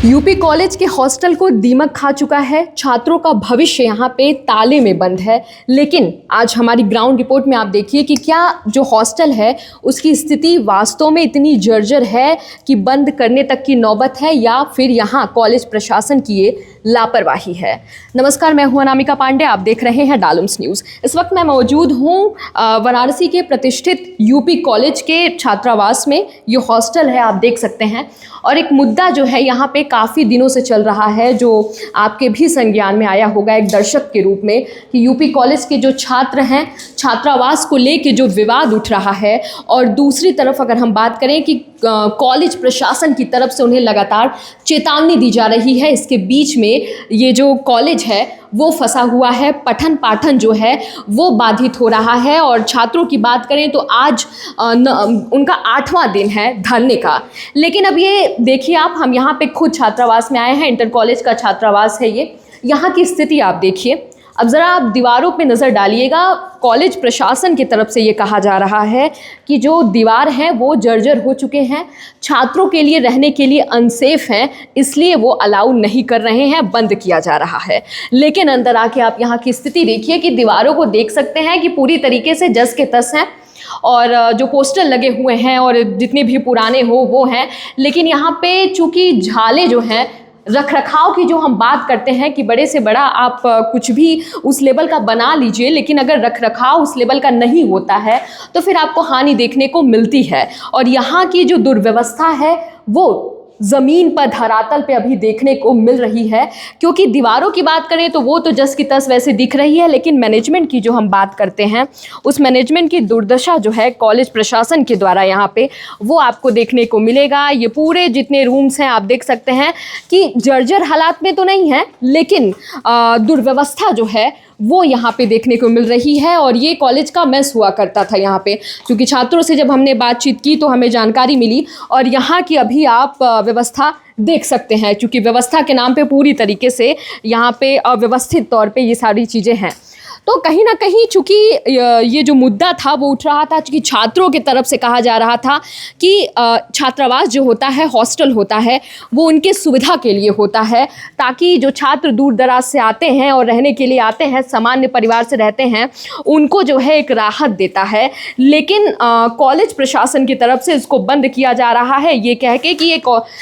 UP college के hostel को दीमक खा चुका है। छात्रों का भविष्य यहाँ पे ताले में बंद है। लेकिन आज हमारी ग्राउंड रिपोर्ट में आप देखिए कि क्या जो हॉस्टल है उसकी स्थिति वास्तव में इतनी जर्जर है कि बंद करने तक की नौबत है या फिर यहाँ कॉलेज प्रशासन की ये लापरवाही है। नमस्कार, मैं हूं अनामिका पांडे, आप देख रहे हैं डालम्स न्यूज़। इस वक्त मैं मौजूद हूं वाराणसी के प्रतिष्ठित यूपी कॉलेज के छात्रावास में। ये हॉस्टल है, आप देख सकते हैं। और एक मुद्दा जो है यहाँ पे काफ़ी दिनों से चल रहा है, जो आपके भी संज्ञान में आया होगा एक दर्शक के रूप में, कि यूपी कॉलेज के जो छात्र हैं, छात्रावास को लेके जो विवाद उठ रहा है। और दूसरी तरफ अगर हम बात करें कि कॉलेज प्रशासन की तरफ से उन्हें लगातार चेतावनी दी जा रही है। इसके बीच में ये जो कॉलेज है वो फंसा हुआ है, पठन पाठन जो है वो बाधित हो रहा है। और छात्रों की बात करें तो आज उनका 8वां दिन है धरने का। लेकिन अब ये देखिए आप, हम यहाँ पे खुद छात्रावास में आए हैं, इंटर कॉलेज का छात्रावास है ये। यहाँ की स्थिति आप देखिए। अब ज़रा आप दीवारों पे नज़र डालिएगा। कॉलेज प्रशासन की तरफ से ये कहा जा रहा है कि जो दीवार हैं वो जर्जर हो चुके हैं, छात्रों के लिए रहने के लिए अनसेफ हैं, इसलिए वो अलाउ नहीं कर रहे हैं, बंद किया जा रहा है। लेकिन अंदर आके आप यहाँ की स्थिति देखिए कि दीवारों को देख सकते हैं कि पूरी तरीके से जस के तस हैं। और जो पोस्टर लगे हुए हैं और जितने भी पुराने हो वो हैं। लेकिन यहाँ पे चूँकि झाले जो हैं, रख रखाव की जो हम बात करते हैं कि बड़े से बड़ा आप कुछ भी उस लेवल का बना लीजिए, लेकिन अगर रख रखाव उस लेवल का नहीं होता है तो फिर आपको हानि देखने को मिलती है। और यहाँ की जो दुर्व्यवस्था है वो ज़मीन पर, धरातल पे अभी देखने को मिल रही है। क्योंकि दीवारों की बात करें तो वो तो जस की तस वैसे दिख रही है, लेकिन मैनेजमेंट की जो हम बात करते हैं, उस मैनेजमेंट की दुर्दशा जो है कॉलेज प्रशासन के द्वारा यहाँ पे वो आपको देखने को मिलेगा। ये पूरे जितने रूम्स हैं आप देख सकते हैं कि जर्जर हालात में तो नहीं है, लेकिन दुर्व्यवस्था जो है वो यहाँ पे देखने को मिल रही है। और ये कॉलेज का मेस हुआ करता था यहाँ पे, क्योंकि छात्रों से जब हमने बातचीत की तो हमें जानकारी मिली। और यहाँ की अभी आप व्यवस्था देख सकते हैं, क्योंकि व्यवस्था के नाम पे पूरी तरीके से यहाँ पे अव्यवस्थित तौर पे ये सारी चीज़ें हैं। तो कहीं ना कहीं चूँकि ये जो मुद्दा था वो उठ रहा था, चूँकि छात्रों की तरफ से कहा जा रहा था कि छात्रावास जो होता है, हॉस्टल होता है, वो उनके सुविधा के लिए होता है, ताकि जो छात्र दूर दराज से आते हैं और रहने के लिए आते हैं, सामान्य परिवार से रहते हैं, उनको जो है एक राहत देता है। लेकिन कॉलेज प्रशासन की तरफ से इसको बंद किया जा रहा है, ये कह के कि ये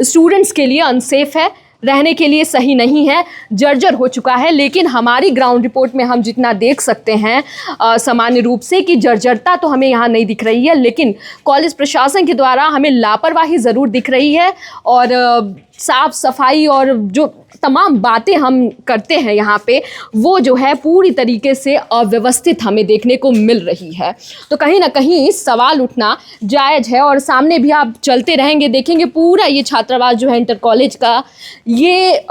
स्टूडेंट्स के लिए अनसेफ है, रहने के लिए सही नहीं है, जर्जर हो चुका है। लेकिन हमारी ग्राउंड रिपोर्ट में हम जितना देख सकते हैं सामान्य रूप से कि जर्जरता तो हमें यहाँ नहीं दिख रही है, लेकिन कॉलेज प्रशासन के द्वारा हमें लापरवाही ज़रूर दिख रही है। और साफ़ सफाई और जो तमाम बातें हम करते हैं यहाँ पे, वो जो है पूरी तरीके से अव्यवस्थित हमें देखने को मिल रही है। तो कहीं ना कहीं सवाल उठना जायज़ है। और सामने भी आप चलते रहेंगे, देखेंगे पूरा ये छात्रावास जो है इंटर कॉलेज का, ये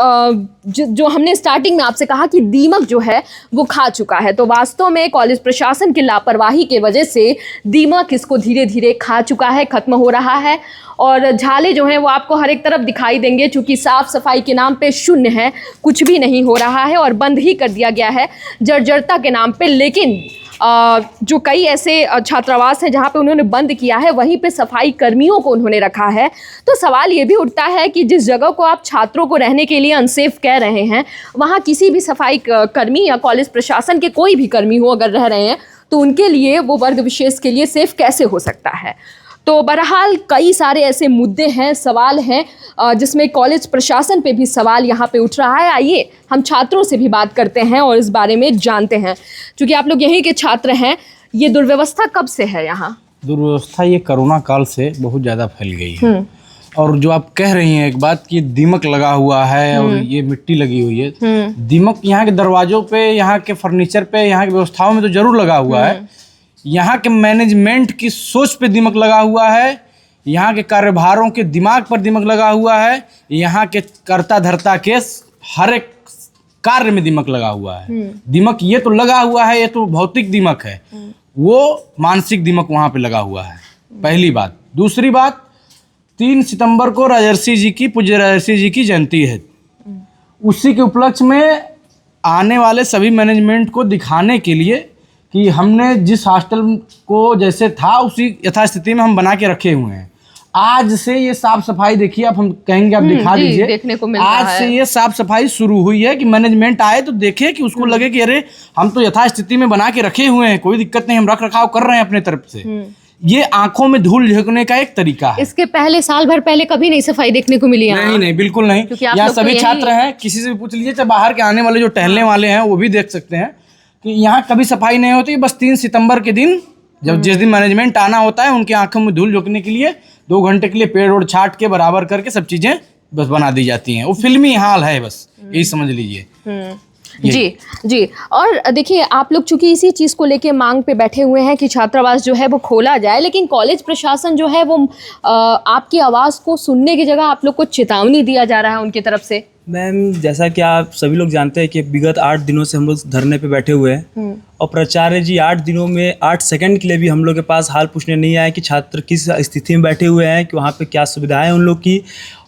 जो हमने स्टार्टिंग में आपसे कहा कि दीमक जो है वो खा चुका है, तो वास्तव में कॉलेज प्रशासन की लापरवाही की वजह से दीमक इसको धीरे धीरे खा चुका है, ख़त्म हो रहा है। और झाले जो हैं वो आपको हर एक तरफ दिखाई देंगे, चूँकि साफ़ सफाई के नाम पे शून्य है, कुछ भी नहीं हो रहा है और बंद ही कर दिया गया है जर्जरता के नाम पे। लेकिन जो कई ऐसे छात्रावास हैं जहाँ पे उन्होंने बंद किया है, वहीं पे सफाई कर्मियों को उन्होंने रखा है। तो सवाल ये भी उठता है कि जिस जगह को आप छात्रों को रहने के लिए अनसेफ कह रहे हैं, वहाँ किसी भी सफाई कर्मी या कॉलेज प्रशासन के कोई भी कर्मी हो अगर रह रहे हैं, तो उनके लिए वो वर्ग विशेष के लिए सेफ कैसे हो सकता है। तो बहरहाल कई सारे ऐसे मुद्दे हैं, सवाल हैं, जिसमें कॉलेज प्रशासन पे भी सवाल यहाँ पे उठ रहा है। आइए हम छात्रों से भी बात करते हैं और इस बारे में जानते हैं, क्योंकि आप लोग यहीं के छात्र हैं। ये दुर्व्यवस्था कब से है यहाँ? दुर्व्यवस्था ये कोरोना काल से बहुत ज़्यादा फैल गई है। और जो आप कह रही हैं एक बात कि दीमक लगा हुआ है और ये मिट्टी लगी हुई है, दीमक यहाँ के दरवाजों पे, यहाँ के फर्नीचर पे, यहाँ की व्यवस्थाओं में तो जरूर लगा हुआ है। यहाँ के मैनेजमेंट की सोच पे दिमाग लगा हुआ है, यहाँ के कार्यभारों के दिमाग पर दिमाग लगा हुआ है, यहाँ के कर्ता धर्ता के हर एक कार्य में दिमाग लगा हुआ है। दिमाग ये तो लगा हुआ है, ये तो भौतिक दिमाग है, वो मानसिक दिमाग वहाँ पे लगा हुआ है, पहली बात। दूसरी बात, 3 सितंबर को राजर्षि जी की, पूज्य राजर्षि जी की जयंती है। उसी के उपलक्ष्य में आने वाले सभी मैनेजमेंट को दिखाने के लिए कि हमने जिस हॉस्टल को जैसे था उसी यथास्थिति में हम बना के रखे हुए हैं। आज से ये साफ सफाई देखिए, आप हम कहेंगे आप दिखा जी, दीजिए, देखने को मिल आज रहा से है। ये साफ सफाई शुरू हुई है कि मैनेजमेंट आए तो देखे कि उसको लगे कि अरे हम तो यथास्थिति में बना के रखे हुए हैं, कोई दिक्कत नहीं, हम रख रखाव कर रहे हैं अपने तरफ से। ये आंखों में धूल झोंकने का एक तरीका है। इसके पहले साल भर पहले कभी नहीं सफाई देखने को मिली यहाँ। नहीं नहीं, बिल्कुल नहीं। क्योंकि आप यहाँ लोग तो सभी यही- छात्र हैं, किसी से भी पूछ लीजिए, चाहे बाहर के आने वाले जो टहलने वाले हैं वो भी देख सकते हैं कि यहाँ कभी सफाई नहीं होती। बस 3 सितंबर के दिन, जब जिस दिन मैनेजमेंट आना होता है, उनकी आंखों में धूल झोंकने के लिए 2 घंटे के लिए पेड़ ओड़ छाट के बराबर करके सब चीजें बस बना दी जाती हैं। वो फिल्मी हाल है, बस यही समझ लीजिए। जी जी। और देखिए, आप लोग चूंकि इसी चीज़ को लेके मांग पे बैठे हुए हैं कि छात्रावास जो है वो खोला जाए, लेकिन कॉलेज प्रशासन जो है वो आपकी आवाज़ को सुनने की जगह आप लोग को चेतावनी दिया जा रहा है उनकी तरफ से। मैम, जैसा कि आप सभी लोग जानते हैं कि विगत 8 दिनों से हम लोग धरने पे बैठे हुए हैं और प्राचार्य जी 8 दिनों में 8 सेकंड के लिए भी हम लोग के पास हाल पूछने नहीं आए कि छात्र किस स्थिति में बैठे हुए हैं, कि वहाँ पे क्या सुविधाएं हैं उन लोग की।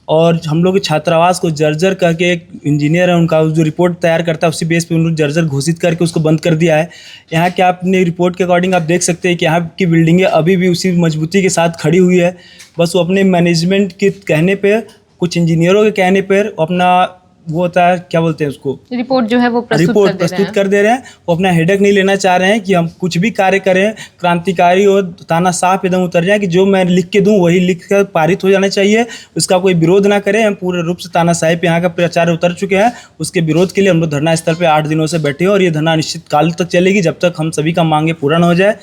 और हम लोग के छात्रावास को जर्जर करके, एक इंजीनियर है उनका जो रिपोर्ट तैयार करता है उसी बेस पे उन लोग जर्जर घोषित करके उसको बंद कर दिया है। यहाँ के आपने रिपोर्ट के अकॉर्डिंग आप देख सकते हैं कि यहाँ की बिल्डिंगें अभी भी उसी मजबूती के साथ खड़ी हुई है। बस वो अपने मैनेजमेंट के कहने पर, कुछ इंजीनियरों के कहने पर अपना वो होता है, क्या बोलते हैं उसको, रिपोर्ट जो है वो प्रस्तुत कर दे रहे हैं। वो अपना हेडेक नहीं लेना चाह रहे हैं कि हम कुछ भी कार्य करें क्रांतिकारी और तानाशाह एकदम उतर जाए कि जो मैं लिख के दूं वही लिख कर पारित हो जाना चाहिए, उसका कोई विरोध ना करें। हम पूरे रूप से तानाशाही पे यहाँ का प्राचार्य उतर चुके हैं। उसके विरोध के लिए हम लोग धरना स्थल पे 8 दिनों से बैठे हैं और ये धरना निश्चित काल तक चलेगी जब तक हम सभी का मांगे पूरा न हो जाए।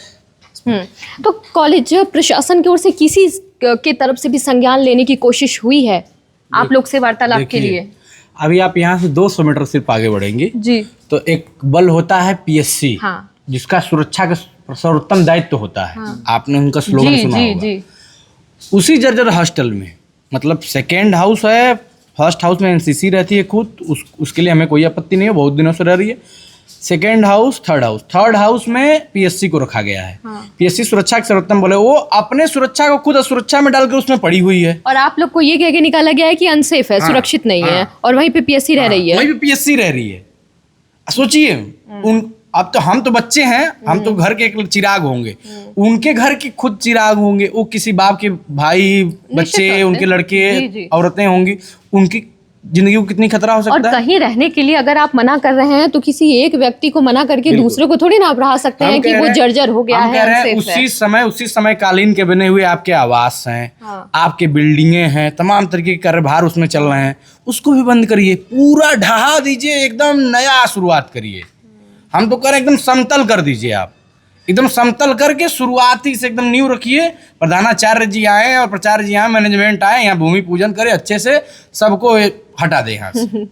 तो कॉलेज प्रशासन की ओर से किसी के तरफ से भी संज्ञान लेने की कोशिश हुई है आप लोग से वार्तालाप के लिए? अभी आप यहाँ से 200 मीटर सिर्फ आगे बढ़ेंगे जी, तो एक बल होता है PSC, हाँ, जिसका सुरक्षा का सर्वोत्तम दायित्व होता है। हाँ, आपने उनका स्लोगन जी सुना जी होगा। जी। उसी जर्जर हॉस्टल में, मतलब सेकेंड हाउस है, फर्स्ट हाउस में NCC रहती है खुद, उसके लिए हमें कोई आपत्ति नहीं है, बहुत दिनों से रह रही है। सेकेंड हाउस, थर्ड हाउस में PSC को रखा गया है। PSC सुरक्षा के सर्वोत्तम बोले, वो अपने सुरक्षा को खुद असुरक्षा में डालकर उसमें पड़ी हुई है। और आप लोग को ये कह के निकाला गया है कि अनसेफ है, सुरक्षित नहीं है, और वहीं पे PSC रह रही है। वहीं पे PSC रह रही है। सोचिए, अब तो हम तो बच्चे हैं, हम तो घर के एक चिराग होंगे, उनके घर के खुद चिराग होंगे। वो किसी बाप के भाई, बच्चे, उनके लड़के, औरतें होंगी, उनकी जिंदगी को कितनी खतरा हो सकता है। और कहीं रहने के लिए अगर आप मना कर रहे हैं तो किसी एक व्यक्ति को मना करके दूसरे को थोड़ी ना आप रहा सकते हैं कि वो जर्जर हो गया है। उसी समय कालीन के बने हुए आपके आवास हैं, आपके बिल्डिंगे हैं, तमाम तरीके के कार्यभार उसमें चल रहे हैं, उसको भी बंद करिए, पूरा ढहा दीजिए, एकदम नया शुरुआत करिए। हम तो कह रहे हैं एकदम समतल कर दीजिए, आप एकदम समतल करके शुरुआती से एकदम नींव रखिए। प्रधानाचार्य जी आए और प्राचार्य जी आए, मैनेजमेंट आए, यहाँ भूमि पूजन करे, अच्छे से सबको हटा दे यहाँ से।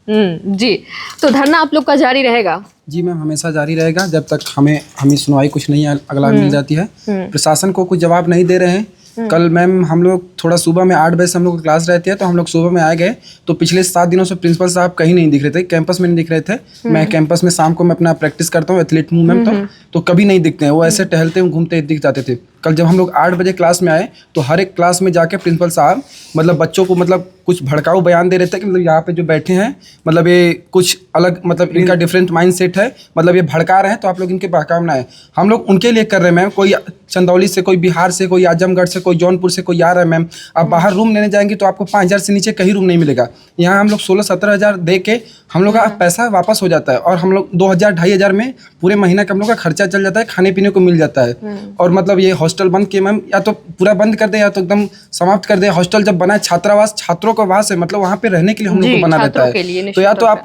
जी, तो धरना आप लोग का जारी रहेगा? जी मैम, हमेशा जारी रहेगा जब तक हमें सुनवाई कुछ नहीं अगला मिल जाती है। प्रशासन को कुछ जवाब नहीं दे रहे हैं। कल मैम हम लोग थोड़ा सुबह में 8 बजे से हम लोग क्लास रहती है, तो हम लोग सुबह में आ गए तो पिछले 7 दिनों से प्रिंसिपल साहब कहीं नहीं दिख रहे थे, कैंपस में नहीं दिख रहे थे। मैं कैंपस में शाम को मैं अपना प्रैक्टिस करता हूँ, एथलीट हूँ मैम, तो कभी नहीं दिखते हैं वो, ऐसे टहलते घूमते दिख जाते थे। कल जब हम लोग 8 बजे क्लास में आए तो हर एक क्लास में जाके प्रिंसिपल साहब मतलब बच्चों को मतलब कुछ भड़काऊ बयान दे रहे थे कि मतलब यहाँ पे जो बैठे हैं मतलब ये कुछ अलग, मतलब इनका डिफरेंट माइंड सेट है, मतलब ये भड़का रहे हैं, तो आप लोग इनके बहकाव ना है। हम लोग उनके लिए कर रहे हैं मैम। कोई चंदौली से, कोई बिहार से, कोई आजमगढ़ से, कोई जौनपुर से कोई आ रहा है मैम। आप बाहर रूम लेने जाएंगे तो आपको 5,000 से नीचे कहीं रूम नहीं मिलेगा। यहाँ हम लोग 16-17 हज़ार दे के हम लोग का पैसा वापस हो जाता है और हम लोग 2,000-2,500 में पूरे महीना का हम लोग का खर्चा चल जाता है, खाने पीने को मिल जाता है। और मतलब ये हॉस्टल बंद किए मैम, या तो पूरा बंद कर दे या तो एकदम समाप्त कर दे। हॉस्टल जब बना है छात्रावास, छात्रों का वास है, मतलब वहाँ पे रहने के लिए हम लोग को बना रहता है। तो या तो आप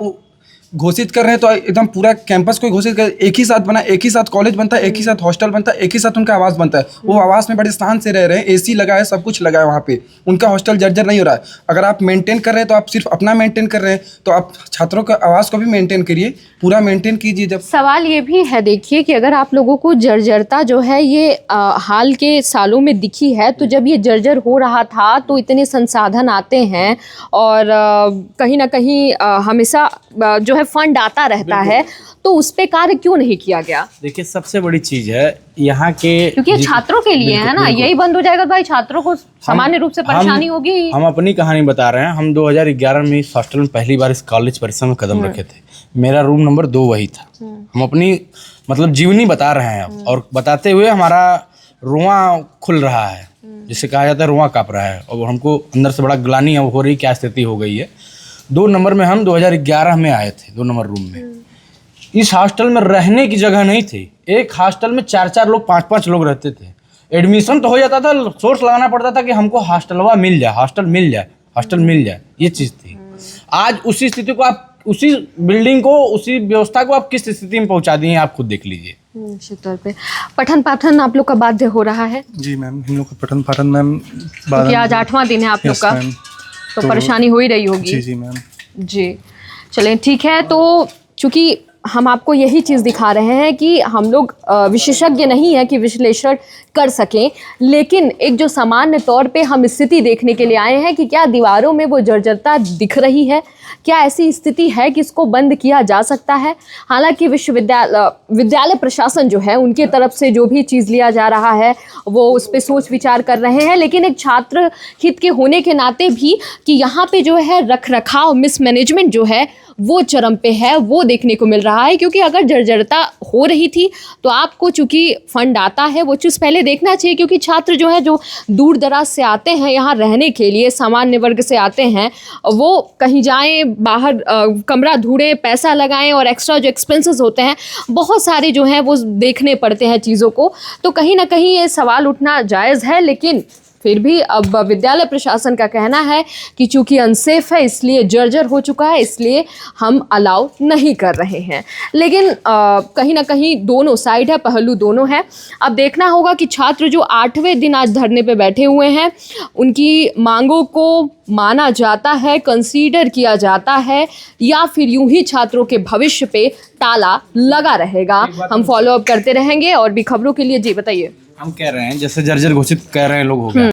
घोषित कर रहे हैं तो एकदम पूरा कैंपस को घोषित कर, एक ही साथ बना, एक ही साथ कॉलेज बनता है, एक ही साथ हॉस्टल बनता है, एक ही साथ उनका आवास बनता है। वो आवास में बड़े शान से रह रहे हैं, AC लगा है, सब कुछ लगा है वहाँ पे, उनका हॉस्टल जर्जर नहीं हो रहा है। अगर आप मेंटेन कर रहे हैं तो आप सिर्फ अपना मेंटेन कर रहे हैं, तो आप छात्रों का आवास को भी मेंटेन करिए, पूरा मेंटेन कीजिए। जब सवाल ये भी है, देखिए कि अगर आप लोगों को जर्जरता जो है ये हाल के सालों में दिखी है, तो जब ये जर्जर हो रहा था तो इतने संसाधन आते हैं और कहीं ना कहीं हमेशा जो है फंड आता रहता है, तो उस पे कार्य क्यों नहीं किया गया? देखिए, सबसे बड़ी चीज है यहाँ के, क्योंकि ये छात्रों के लिए है ना, यही बंद हो जाएगा तो भाई छात्रों को सामान्य रूप से परेशानी होगी। हम अपनी कहानी बता रहे हैं। हम 2011 में इस हॉस्टल में पहली बार इस कॉलेज परिसर में कदम रखे थे। मेरा रूम नंबर 2 वही था। हम अपनी मतलब जीवनी बता रहे हैं और बताते हुए हमारा रुआं खुल रहा है। जिसे कहा जाता है रुआं काँप रहा है, और हमको अंदर से बड़ा ग्लानि हो रही क्या स्थिति हो गई है। 2 नंबर में हम 2011 में आए थे, 2 नंबर रूम में। इस हॉस्टल में रहने की जगह नहीं थी। एक हॉस्टल में 4-4 लोग 5-5 लोग रहते थे। एडमिशन तो हो जाता था, सोर्स लगाना पड़ता था कि हमको हॉस्टलवा मिल जाए, हॉस्टल मिल जाए, ये चीज़ थी। आज उसी स्थिति को आप, उसी बिल्डिंग को, उसी व्यवस्था को आप किस स्थिति में पहुंचा दिए आप खुद देख लीजिए। निश्चित तौर पे पठन पाठन आप लोग का बाध्य हो रहा है जी मैम, हम लोग का पठन पाठन मैम क्योंकि आज 8वां दिन है आप लोग का, तो परेशानी हो ही रही होगी। जी मैम जी चलें ठीक है। तो चूँकि हम आपको यही चीज़ दिखा रहे हैं कि हम लोग विशेषज्ञ नहीं है कि विश्लेषण कर सकें, लेकिन एक जो सामान्य तौर पे हम स्थिति देखने के लिए आए हैं कि क्या दीवारों में वो जर्जरता दिख रही है, क्या ऐसी स्थिति है कि इसको बंद किया जा सकता है। हालांकि विद्यालय प्रशासन जो है उनके तरफ से जो भी चीज़ लिया जा रहा है वो उस पर सोच विचार कर रहे हैं, लेकिन एक छात्र हित के होने के नाते भी कि यहाँ पे जो है रखरखाव मिसमैनेजमेंट जो है वो चरम पे है, वो देखने को मिल रहा है। क्योंकि अगर जर्जरता हो रही थी तो आपको चूँकि फंड आता है वो चीज़ पहले देखना चाहिए, क्योंकि छात्र जो है जो दूर दराज से आते हैं यहाँ रहने के लिए, सामान्य वर्ग से आते हैं, वो कहीं जाएं बाहर कमरा ढूंढें, पैसा लगाएं और एक्स्ट्रा जो एक्सपेंसेस होते हैं बहुत सारे जो हैं वो देखने पड़ते हैं चीज़ों को। तो कहीं ना कहीं ये सवाल उठना जायज़ है, लेकिन फिर भी अब विद्यालय प्रशासन का कहना है कि चूंकि अनसेफ है इसलिए जर्जर हो चुका है, इसलिए हम अलाउ नहीं कर रहे हैं। लेकिन कहीं ना कहीं दोनों साइड है, पहलू दोनों है। अब देखना होगा कि छात्र जो 8वें दिन आज धरने पे बैठे हुए हैं उनकी मांगों को माना जाता है, कंसीडर किया जाता है, या फिर यूं ही छात्रों के भविष्य पे ताला लगा रहेगा। हम फॉलो अप करते रहेंगे और भी खबरों के लिए। जी बताइए। हम कह रहे हैं जैसे जर्जर घोषित कह रहे हैं लोग हो गया,